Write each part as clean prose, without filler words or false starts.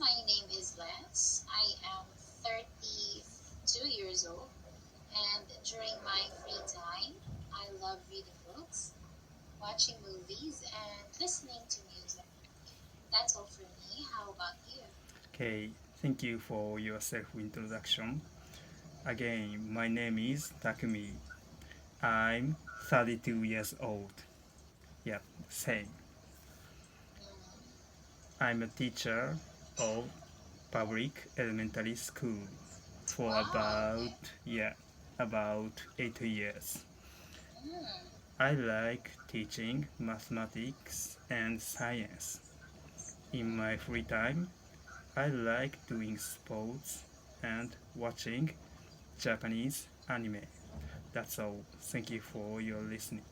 my name is Les. I am 32 years old, and during my free time, I love reading books, watching movies, and listening to music. That's all for me. How about you? Okay, thank you for your self-introduction. Again, my name is Takumi. I'm 32 years old. Yeah, same. I'm a teacher of public elementary school for Wow. about 8 years. Mm. I like teaching mathematics and science. In my free time, I like doing sports and watching Japanese anime. That's all. Thank you for your listening.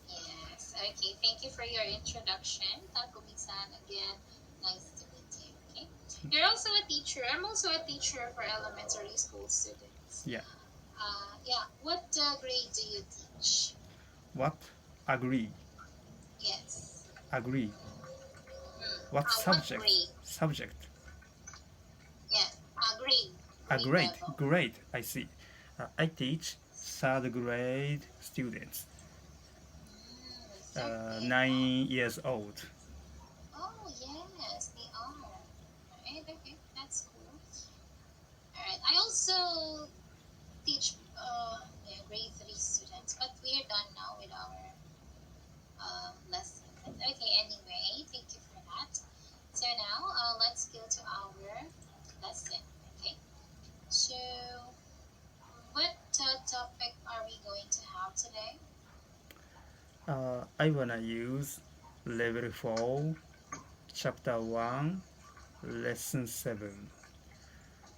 Yes. Okay. Thank you for your introduction, Takumi-san. Again, nice to meet you. Okay. You're also a teacher. I'm also a teacher for elementary school students. Yeah. Yeah. What grade do you teach? What? Agree. Yes. Agree. What What subject? grade? Subject. Yeah. Grade. Great. Level. Great. I see. I teach third grade students. Third grade. 9 years old. Oh, yes, they are. Right, okay, that's cool. Alright, I also teach grade 3 students, but we're done now with our lesson. But okay, anyway, thank you for that. So now, let's go to our lesson, okay? So, what topic are we going to have today? I wanna use level 4, chapter 1, lesson 7.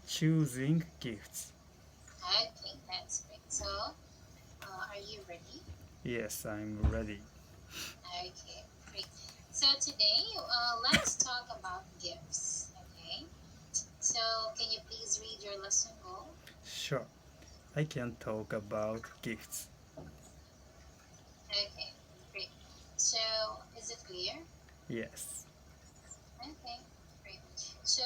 Choosing gifts. Okay, that's great. So, are you ready? Yes, I'm ready. Okay, great. So today, let's talk about gifts. Okay. So can you please read your lesson goal? Sure. I can talk about gifts. Okay, great. So is it clear? Yes. Okay, great. So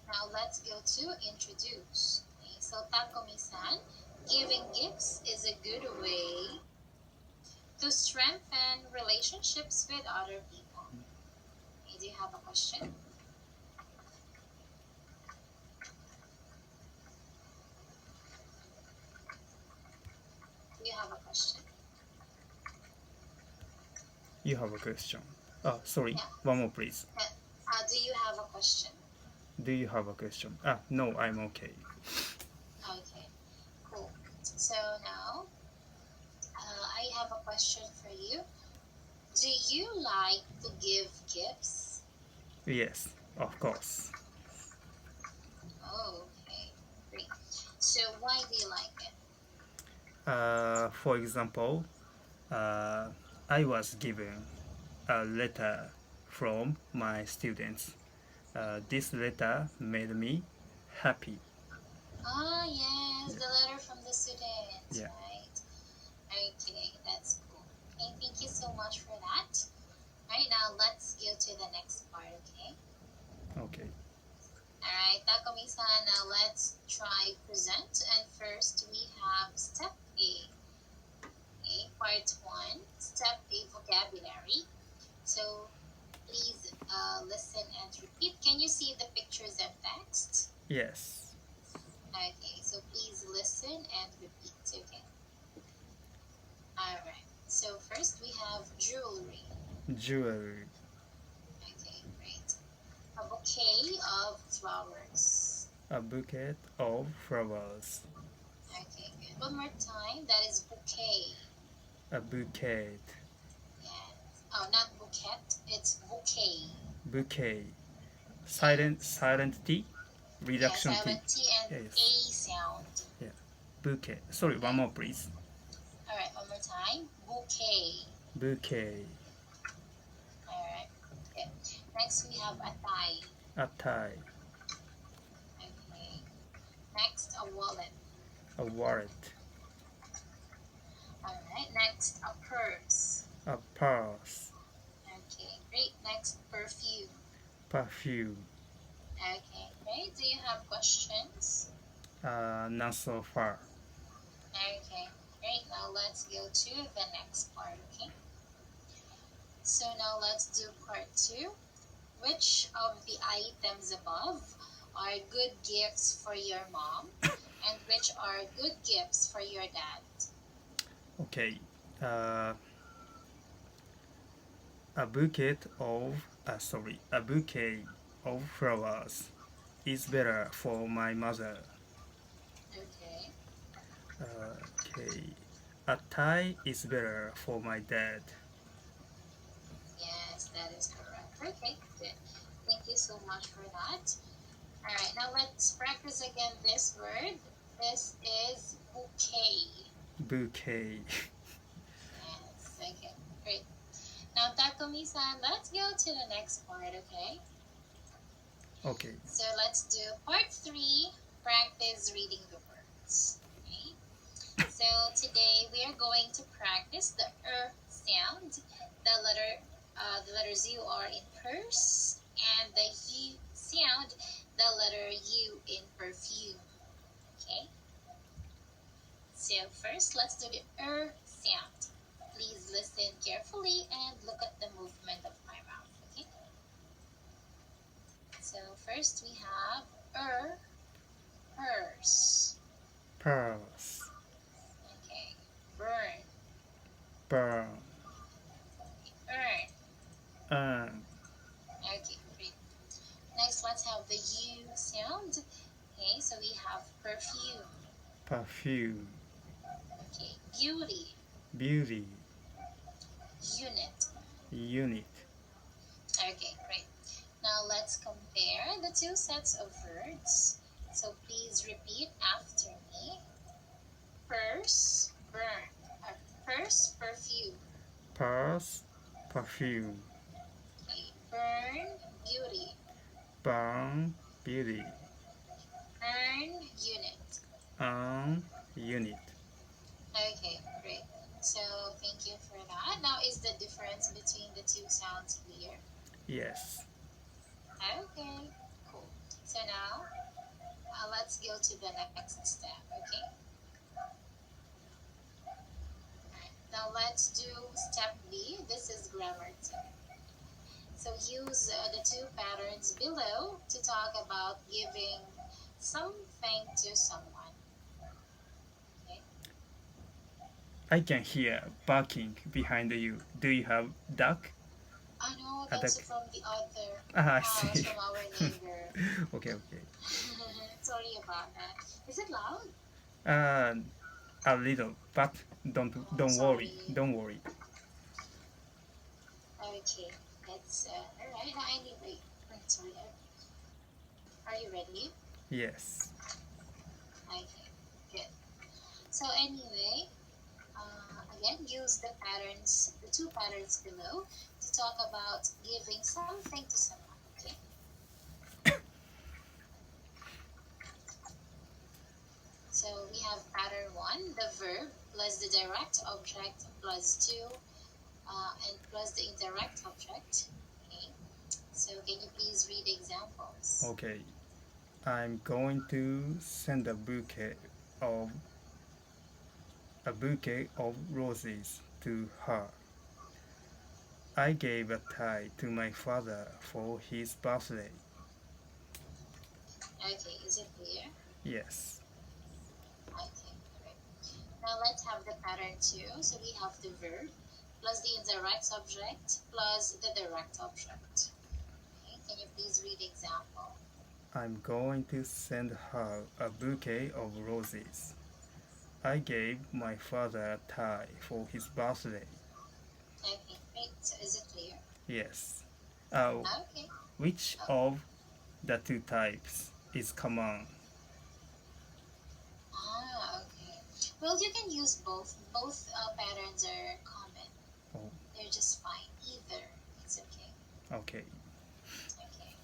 now let's go to introduce. Okay, so Takumi-san, giving gifts is a good way to strengthen relationships with other people. Okay, do you have a question? Do you have a question? You have a question. Oh, sorry. Yeah. One more, please. Do you have a question? Do you have a question? No, I'm okay. Okay, cool. So now, I have a question for you. Do you like to give gifts? Yes, of course. Oh, okay, great. So why do you like it? For example, I was given a letter from my students. This letter made me happy. Ah, yes, the letter from the students, Yeah. right? Okay, that's cool. Okay, thank you so much for that. Right now, let's go to the next part, okay? Okay. Alright, Takumi-san, now let's try present. And first, we have step A. Okay, part 1, step A, vocabulary. So please listen and repeat. Can you see the pictures and text? Yes. Okay, so please listen and repeat. Okay. Alright, so first we have jewelry. Jewelry. Okay, great. A bouquet of flowers. A bouquet of flowers. Okay, good. One more time. That is bouquet. A bouquet. Yes. Oh, not bouquet. It's bouquet. Bouquet. Silent T. Reduction yeah, T. silent T and Yes. A sound. Yeah. Bouquet. Sorry, one more, please. Alright, one more time. Bouquet. Bouquet. Alright. Okay. Next we have a tie. A tie. Okay. Next, a wallet. A wallet. Alright. Next, a purse. A purse. Okay, great. Next, perfume. Perfume. Okay, great. Do you have questions? Not so far. Okay, great. Now let's go to the next part, okay? So now let's do part 2. Which of the items above are good gifts for your mom and which are good gifts for your dad? Okay. A bouquet of flowers is better for my mother. Okay. Okay. A tie is better for my dad. Yes, that is correct. Okay, good. Thank you so much for that. Alright, now let's practice again this word. This is bouquet. Bouquet. Yes, okay, great. Now, Takumi-san, let's go to the next part, okay? Okay. So let's do part 3, practice reading the words. Okay? So today we are going to practice the sound, the letters U are in purse, and the U sound, the letter U in perfume. Okay? So first, let's do the sound. Please listen carefully and look at the movement of my mouth. Okay? So first we have purse. Purse. Okay. Burn. Burn. Earn. Earn. Okay, great. Next, let's have the U sound. Okay, so we have perfume. Perfume. Okay, beauty. Beauty. Unit. Unit. Okay, great. Now let's compare the two sets of words. So please repeat after me. Purse, burn. Purse, perfume. Purse. Perfume. Okay, burn, beauty. Burn. Beauty. Earn, unit. Earn. Unit. Okay, great. So thank you for that. Now, is the difference between the two sounds clear? Yes. Okay, cool. So now, let's go to the next step, okay? Alright, now let's do step B. This is grammar tip. So use the two patterns below to talk about giving something to someone. I can hear barking behind you. Do you have duck? No, that's from the other I house, see. from our neighbor. Okay. Sorry about that. Is it loud? A little, but don't worry. Sorry. Don't worry. Okay, that's alright. Now, anyway, sorry. Are you ready? Yes. Okay, good. So anyway, again, use the two patterns below to talk about giving something to someone. Okay. So we have pattern 1, the verb plus the direct object plus 2, and plus the indirect object. Okay. So can you please read examples? Okay. I'm going to send a bouquet of roses to her. I gave a tie to my father for his birthday. Okay, is it clear? Yes. Okay, great. Now let's have the pattern 2. So we have the verb plus the indirect subject plus the direct object. Okay, can you please read example? I'm going to send her a bouquet of roses. I gave my father a tie for his birthday. Okay, great. So is it clear? Yes. Okay. Which of the two types is common? Okay. Well, you can use both. Both patterns are common. Oh. They're just fine. Either. It's okay. Okay. Okay.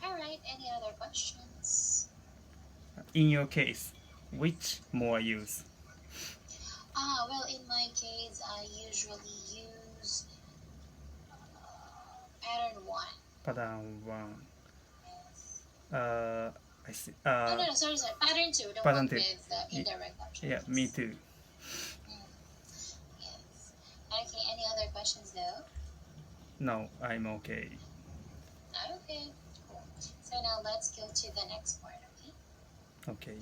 Alright, any other questions? In your case, which more use? Well, in my case, I usually use pattern 1. Pattern 1. Yes. I see. No, sorry. Pattern 2, the Pattern one two. with the indirect objects. Yeah, me too. Yes. Okay, any other questions though? No, I'm okay. Okay, cool. So now let's go to the next part, okay? Okay.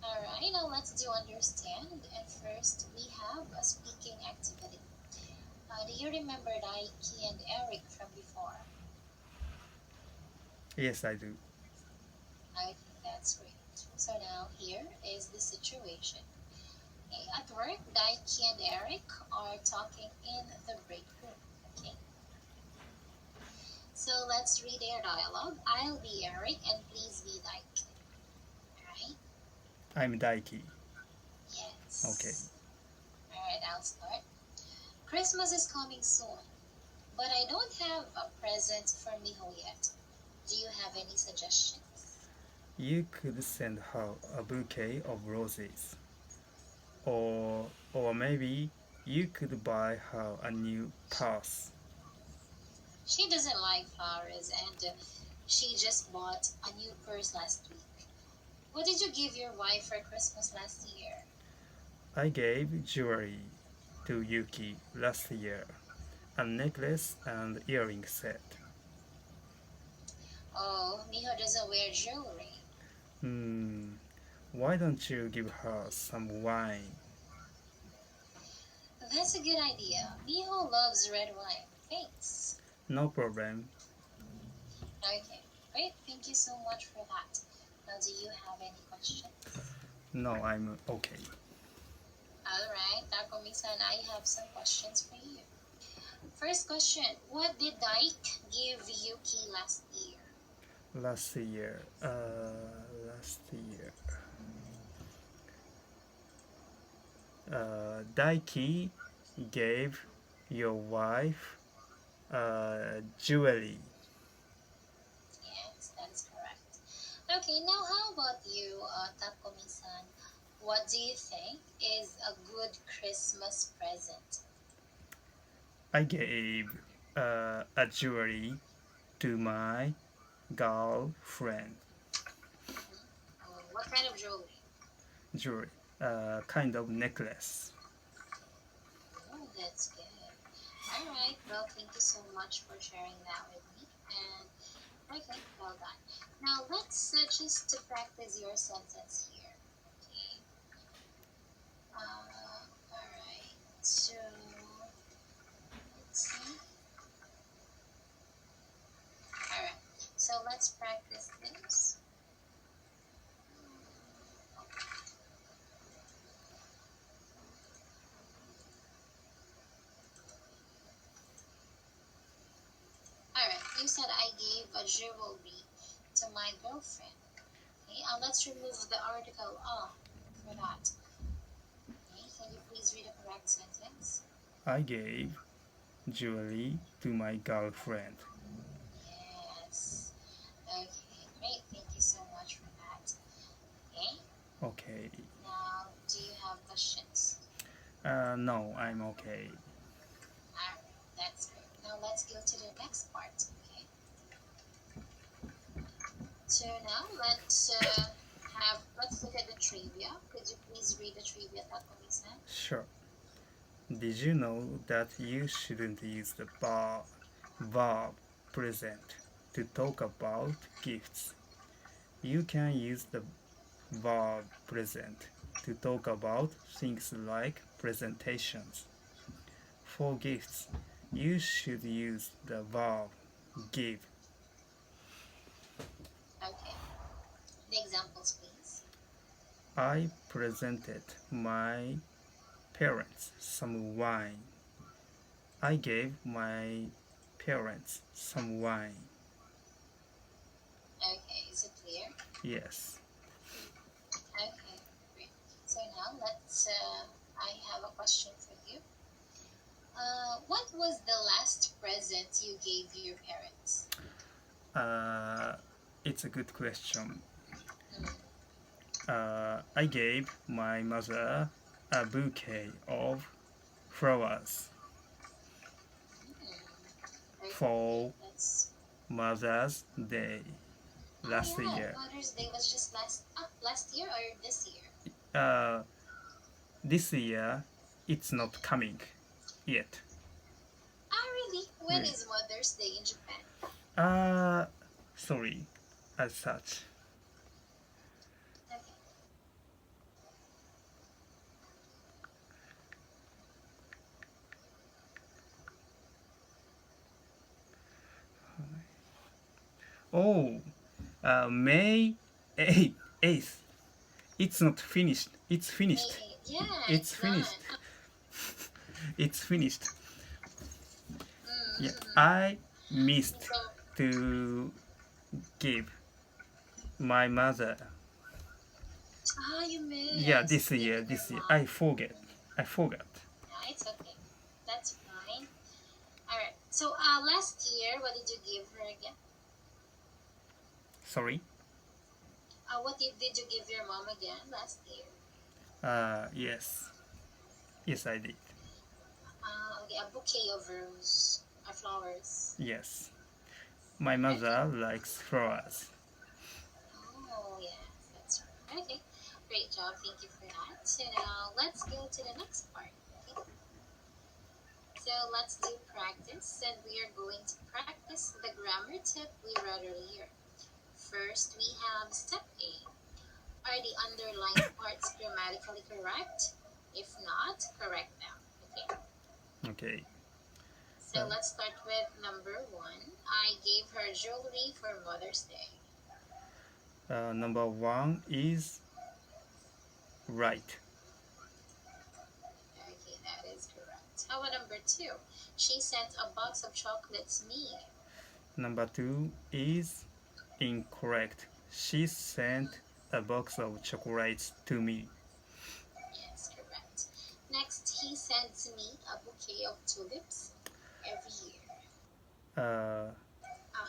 Alright, now let's do understand. And first, we have a speaking activity. Do you remember Daiki and Eric from before? Yes, I do. I think that's great. So now here is the situation. Okay, at work, Daiki and Eric are talking in the break room. Okay. So let's read their dialogue. I'll be Eric and please be Daiki. Alright? I'm Daiki. Yes. Okay. Alright, I'll start. Christmas is coming soon, but I don't have a present for Miho yet. Do you have any suggestions? You could send her a bouquet of roses. Or maybe you could buy her a new purse. She doesn't like flowers and she just bought a new purse last week. What did you give your wife for Christmas last year? I gave jewelry to Yuki last year, a necklace and earring set. Oh, Miho doesn't wear jewelry. Why don't you give her some wine? That's a good idea. Miho loves red wine. Thanks. No problem. Okay, great. Thank you so much for that. Now, do you have any questions? No, I'm okay. Alright, Takumi-san, I have some questions for you. First question, what did Daik give Yuki last year? Last year. Daiki gave your wife jewelry. Yes, that is correct. Okay, now how about you, Takumi-san? What do you think is a good Christmas present? I gave a jewelry to my girlfriend. What kind of jewelry? Jewelry, kind of necklace. Oh, that's good. Alright, well, thank you so much for sharing that with me. And, okay, well done. Now, let's just to practice your sentence here. Okay. Alright, so, let's see. Alright, so let's practice this. Alright, you said I gave a jewelry to my girlfriend. Okay, let's remove the article for that. Okay, can you please read the correct sentence? I gave jewelry to my girlfriend. Yes. Okay, great. Thank you so much for that. Okay. Okay. Now, do you have questions? No, I'm okay. Alright, that's great. Now let's go to the next part. Okay. So now let's look at the trivia. Could you please read the trivia, Takumi-san? Sure. Did you know that you shouldn't use the verb present to talk about gifts? You can use the verb present to talk about things like presentations. For gifts, you should use the verb give. Okay. The examples, please. I presented my parents some wine. I gave my parents some wine. Okay, is it clear? Yes. Okay, great. So now I have a question for you. What was the last present you gave your parents? It's a good question. I gave my mother a bouquet of flowers for Mother's Day. last year. Mother's Day was just last year or this year? This year, it's not coming yet. Really? When Really? is Mother's Day in Japan? Sorry, as such. Okay. Oh, May 8th. It's not finished. It's finished. Yeah, It's finished. done. It's finished. Yeah, I missed So, to give my mother. you missed. Yeah, this Give year. your This year. mom. I forgot. No, it's okay. That's fine. Alright. So, last year, what did you give her again? Sorry. What did you give your mom again last year? Yes. Yes, I did. Okay, a bouquet of rose or flowers. Yes. My mother likes flowers. Oh, yes, that's right. Okay, great job. Thank you for that. So now let's go to the next part. Okay. So let's do practice, and we are going to practice the grammar tip we read earlier. First, we have step A. Are the underlined parts grammatically correct? If not, correct them. Okay. Okay. So let's start with number 1. I gave her jewelry for Mother's Day. Number 1 is right. Okay, that is correct. How about number 2? She sent a box of chocolates me. Number 2 is incorrect. She sent a box of chocolates to me. Yes, correct. Next, he sends me a bouquet of tulips every year.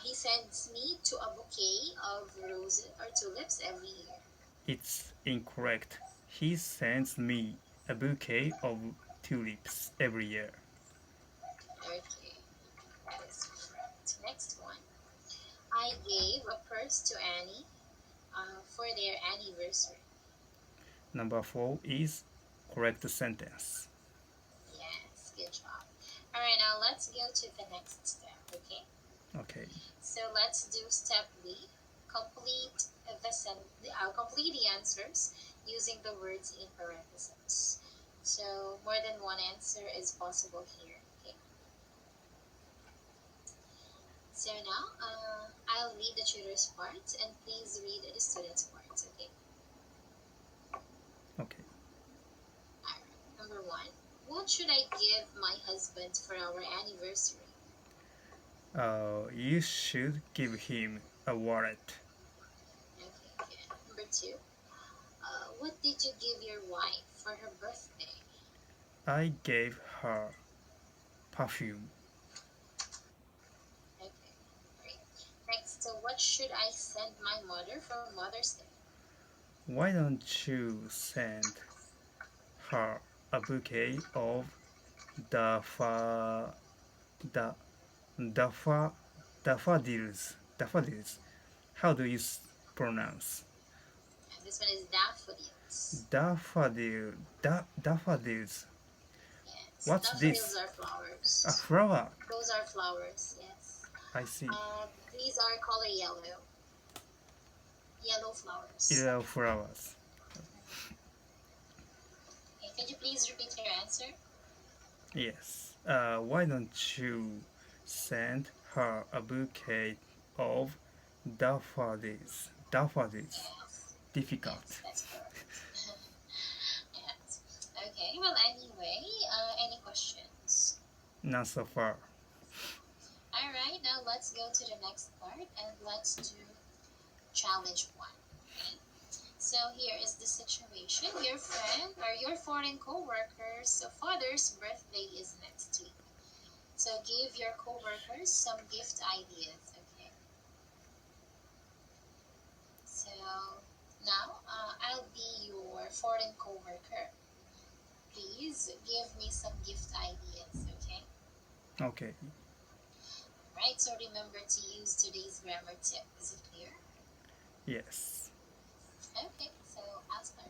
He sends me to a bouquet of roses or tulips every year. It's incorrect. He sends me a bouquet of tulips every year. Okay, that is correct. Next one. I gave a purse to Annie for their anniversary. Number 4 is correct sentence. Yes, good job. Alright, now let's go to the next step, okay? Okay. So let's do step B. Complete the answers using the words in parentheses. So more than one answer is possible here, okay? So now, I'll read the tutor's part and please read the student's part, okay? Okay. Alright, number 1. What should I give my husband for our anniversary? You should give him a wallet. Okay, good. Number 2. What did you give your wife for her birthday? I gave her perfume. Okay, great. Next, what should I send my mother for Mother's Day? Why don't you send her a bouquet of daffodils? How do you pronounce? This one is daffodils. Daffodils. Yes. What's daffodils this? Are flowers. A flower. Those are flowers, yes. I see. These are color yellow. Yellow flowers. Yellow flowers. Okay, could you please repeat your answer? Yes. Why don't you send her a bouquet of daffodils? Yes. Difficult. Yes, that's correct. Yes. Okay, well, anyway, any questions? Not so far. Alright, now let's go to the next part and let's do challenge 1. Okay? So here is the situation. Your friend or your foreign co-worker's father's birthday is next week. So give your co-workers some gift ideas, okay? So now I'll be your foreign co-worker. Please give me some gift ideas, okay? Okay. Right, so remember to use today's grammar tip. Is it clear? Yes. Okay, so ask her.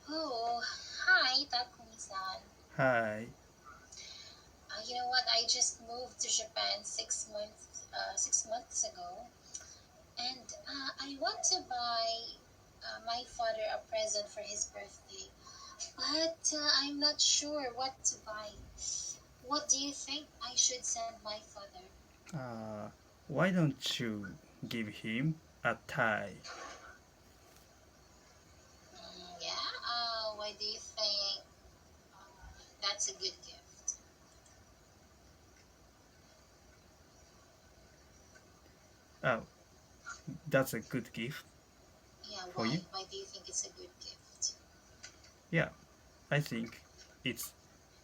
Oh, hi, Takumi-san. Hi. You know what? I just moved to Japan 6 months ago, and I want to buy my father a present for his birthday, but I'm not sure what to buy. What do you think I should send my father? Why don't you give him a tie? Yeah. Why do you think that's a good gift? Oh, that's a good gift. Yeah. For Why? you? Why do you think it's a good gift? Yeah, I think it's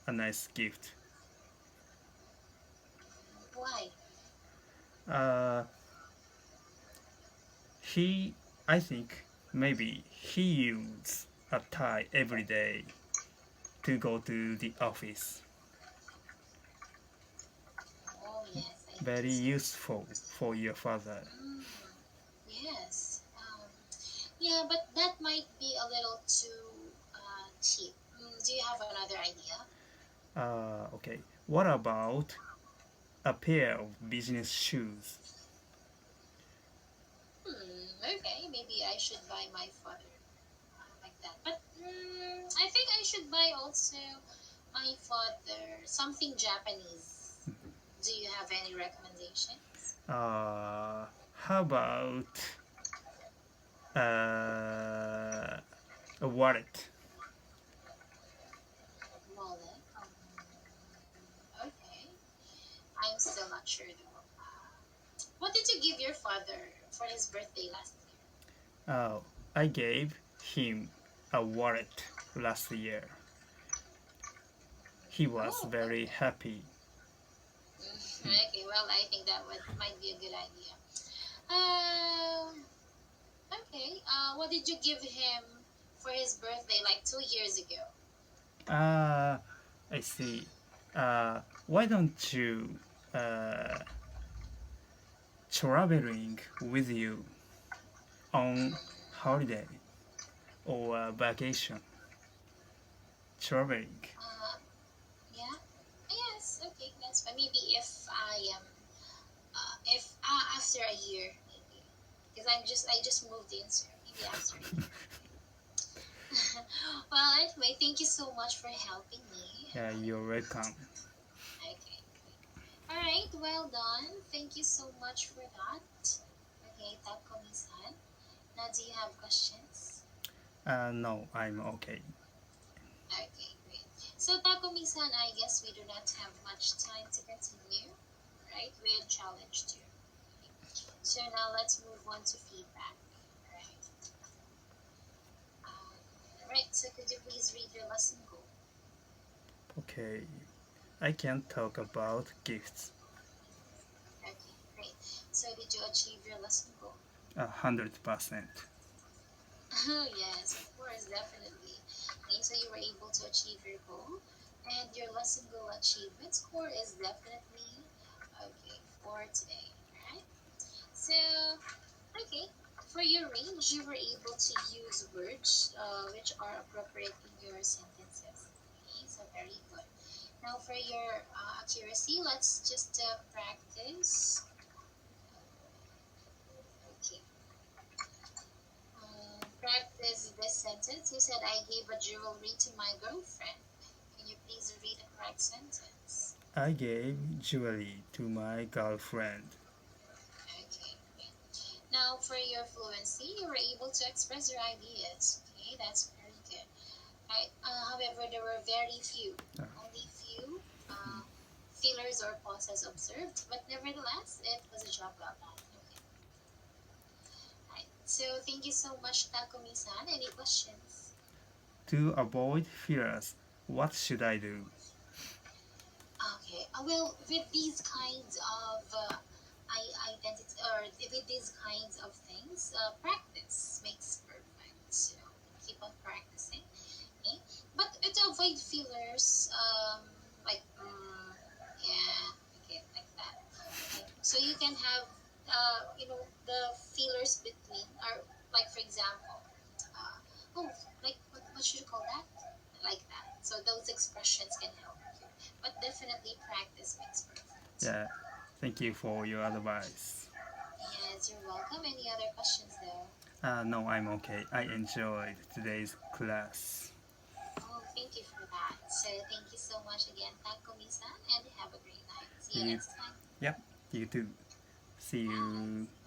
a nice gift. Why? I think maybe he uses a tie every day to go to the office. Oh yes, I Very think so. useful for your father. Yes. Yeah, but that might be a little too cheap. Do you have another idea? Okay. What about a pair of business shoes? Okay, maybe I should buy my father like that. But I think I should buy also my father something Japanese. Do you have any recommendations? How about a wallet? Wallet. Okay. I'm still not sure though. What did you give your father for his birthday last year? I gave him a wallet last year. He was Oh, very okay. happy. Okay, well, I think that might be a good idea. Okay. What did you give him for his birthday like 2 years ago? I see. Why don't you traveling with you on holiday or vacation? Traveling. Yeah. Yes. Okay, that's fine. Maybe if I am, if after a year, maybe, because I just moved in, so maybe after a year. Well, anyway, thank you so much for helping me. Yeah, you're welcome. Okay. All right. Well done. Thank you so much for that. Okay, Takumi-san. Now, do you have questions? No, I'm okay. Okay, great. So, Takumi-san, I guess we do not have much time to continue, right? With challenge 2. So now let's move on to feedback, right? Right, so could you please read your lesson goal? Okay. I can talk about gifts. Okay, great. So did you achieve your lesson goal? 100%. Oh, yes, of course, definitely. Okay, so you were able to achieve your goal, and your lesson goal achievement score is definitely okay for today, right? So, okay, for your range, you were able to use words which are appropriate in your sentences. Okay, so very good. Now, for your accuracy, let's just practice. Okay. Practice this sentence. You said, I gave a jewelry to my girlfriend. Can you please read the correct sentence? I gave jewelry to my girlfriend. Okay, great. Now, for your fluency, you were able to express your ideas. Okay, that's very good. Right. However, there were very few, only few fillers or pauses observed, but nevertheless, it was a job well done. Okay. Right. So, thank you so much, Takumi-san. Any questions? To avoid fillers, what should I do? Okay. Well, with these kinds of identity or with these kinds of things, practice makes perfect. So keep on practicing. Okay. But to avoid fillers, like yeah, okay, like that. Okay. So you can have the feelers between are like, for example, like what should you call that? Like that. So those expressions can help you, but definitely practice makes perfect. Yeah, thank you for your advice. Yes, you're welcome. Any other questions there? No, I'm okay. I enjoyed today's class. Oh, thank you for that. So thank you so much again, Takumi-san, and have a great night. See you You- next time. Yep, you too. See you. Bye.